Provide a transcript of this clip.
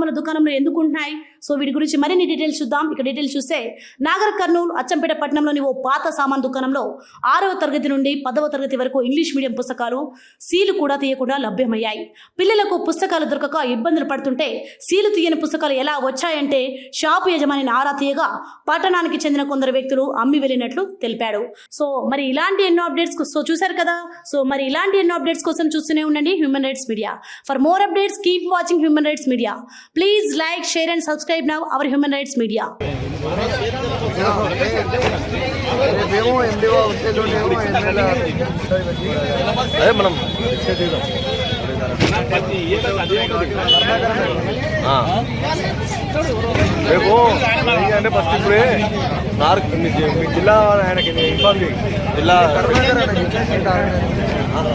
సామాన్ల దుకాణంలో ఎందుకు ఉంటున్నాయి? సో వీటి గురించి మరిన్ని డీటెయిల్స్ చూద్దాం. ఇక డీటెయిల్స్ చూస్తే నాగర్ కర్నూలు అచ్చంపేట పట్టణంలోని ఓ పాత సామాన్ దుకాణంలో 6వ తరగతి నుండి 10వ తరగతి వరకు ఇంగ్లీష్ మీడియం పుస్తకాలు సీలు కూడా తీయకుండా లభ్యమయ్యాయి. పిల్లలకు పుస్తకాలు దొరకక ఇబ్బందులు పడుతుంటే సీలు తీయని పుస్తకాలు ఎలా వచ్చాయంటే షాపు యజమానిని ఆరా తీయగా పట్టణానికి చెందిన కొందరు వ్యక్తులు అమ్మి వెళ్ళినట్లు తెలిపాడు. సో మరి ఇలాంటి ఎన్నో అప్డేట్స్ చూశారు కదా. సో మరి ఇలాంటి ఎన్నో అప్డేట్స్ కోసం చూస్తూనే ఉండండి human rights media. For more updates keep watching human rights media. Please like, share and subscribe now our human rights media. మనం రేపు అంటే ఫస్ట్ ఇప్పుడే మీ జిల్లా ఆయనకి ఇన్ఫార్మ్ చేయి. జిల్లా